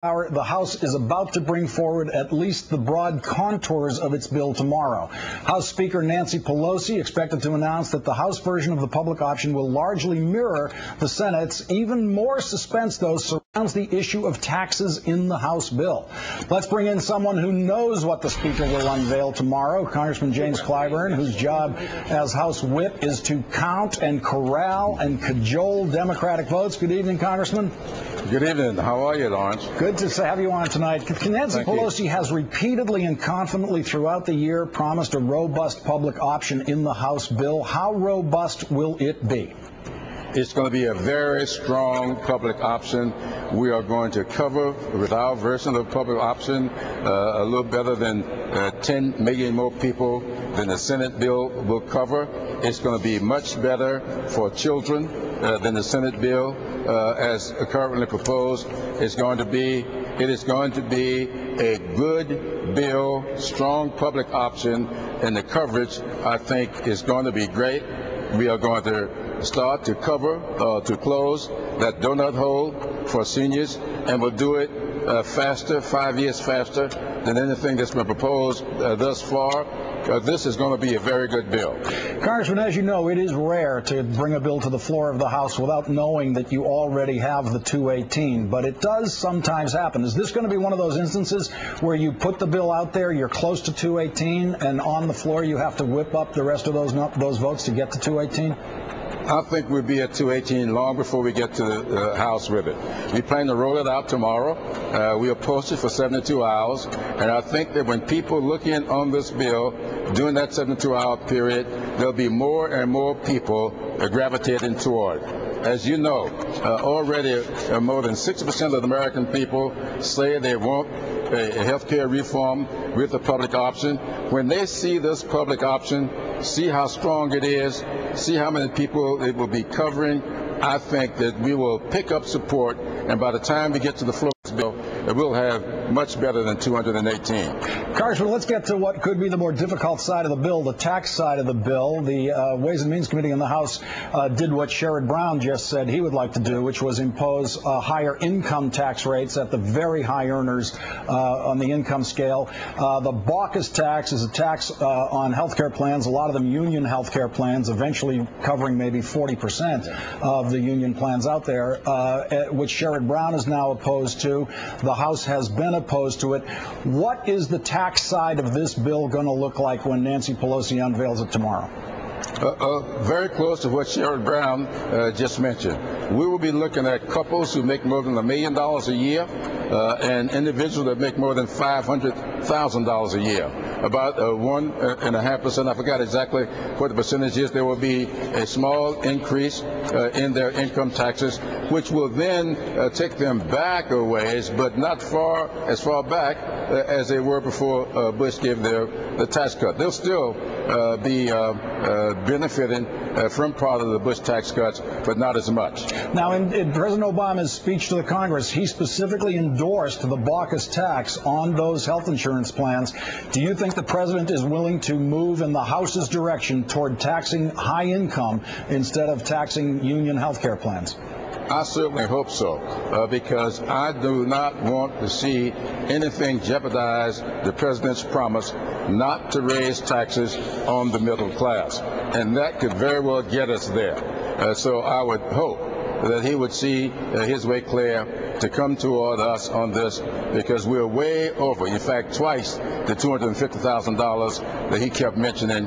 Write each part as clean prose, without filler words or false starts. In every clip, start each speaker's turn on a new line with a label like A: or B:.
A: The House is about to bring forward at least the broad contours of its bill tomorrow. House Speaker Nancy Pelosi expected to announce that the House version of the public option will largely mirror the Senate's. Even more suspense, though, surrounds the issue of taxes in the House bill. Let's bring in someone who knows what the Speaker will unveil tomorrow, Congressman James Clyburn, whose job as House Whip is to count and corral and cajole Democratic votes. Good evening, Congressman.
B: Good evening. How are you, Lawrence?
A: Good to have you on tonight. Nancy Pelosi has repeatedly and confidently throughout the year promised a robust public option in the House bill. How robust will it be?
B: It's going to be a very strong public option. We are going to cover, with our version of public option, a little better than 10 million more people than the Senate bill will cover. It's going to be much better for children than the Senate bill as currently proposed. It is going to be a good bill, strong public option, and the coverage, I think, is going to be great. We are going to start to cover, to close that donut hole for seniors, and we'll do it faster, 5 years faster than anything that's been proposed thus far. This is going to be a very good bill.
A: Congressman, as you know, it is rare to bring a bill to the floor of the House without knowing that you already have the 218, but it does sometimes happen. Is this going to be one of those instances where you put the bill out there, you're close to 218, and on the floor you have to whip up the rest of those votes to get to 218?
B: I think we'll be at 218 long before we get to the House with it. We plan to roll it out tomorrow. We'll post it for 72 hours. And I think that when people look in on this bill during that 72-hour period, there'll be more and more people gravitating toward. As you know, already more than 60% of the American people say they want a health care reform with the public option. When they see this public option, see how strong it is, see how many people it will be covering, I think that we will pick up support, and by the time we get to the floor of this bill, we'll have much better than 218.
A: Congressman, let's get to what could be the more difficult side of the bill, the tax side of the bill. The Ways and Means Committee in the House did what Sherrod Brown just said he would like to do, which was impose higher income tax rates at the very high earners on the income scale. The Baucus tax is a tax on health care plans, a lot of them union health care plans, eventually covering maybe 40% of the union plans out there, which Sherrod Brown is now opposed to. The House has been opposed to it. What is the tax side of this bill going to look like when Nancy Pelosi unveils it tomorrow?
B: Very close to what Sherrod Brown just mentioned. We will be looking at couples who make more than $1 million a year and individuals that make more than $500,000 a year. About 1.5%, I forgot exactly what the percentage is. There will be a small increase in their income taxes, which will then take them back a ways, but not as far back as they were before Bush gave the tax cut. They'll still be benefiting from part of the Bush tax cuts, but not as much.
A: Now, in President Obama's speech to the Congress, he specifically endorsed the Baucus tax on those health insurance plans. Do you think the president is willing to move in the House's direction toward taxing high income instead of taxing union health care plans?
B: I certainly hope so, because I do not want to see anything jeopardize the president's promise not to raise taxes on the middle class. And that could very well get us there. So I would hope that he would see his way clear to come toward us on this, because we're way over, in fact, twice the $250,000 that he kept mentioning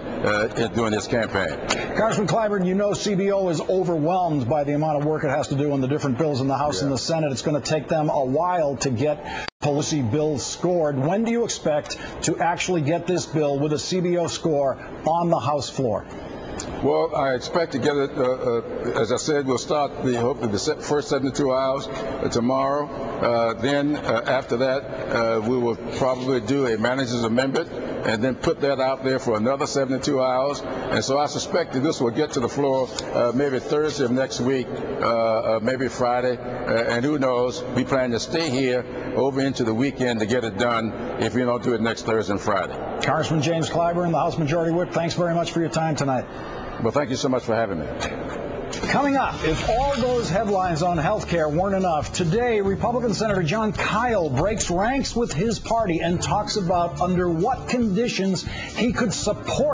B: during his campaign.
A: Congressman Clyburn, you know CBO is overwhelmed by the amount of work it has to do on the different bills in the House and the Senate. It's going to take them a while to get policy bills scored. When do you expect to actually get this bill with a CBO score on the House floor?
B: Well, I expect to get it, as I said, we'll start hopefully the first 72 hours tomorrow. Then after that, we will probably do a manager's amendment and then put that out there for another 72 hours. And so I suspect that this will get to the floor maybe Thursday of next week, maybe Friday. And who knows, we plan to stay here over into the weekend to get it done if we don't do it next Thursday and Friday.
A: Congressman James Clyburn, the House Majority Whip, thanks very much for your time tonight.
B: Well, thank you so much for having me.
A: Coming up, if all those headlines on health care weren't enough, today Republican Senator John Kyle breaks ranks with his party and talks about under what conditions he could support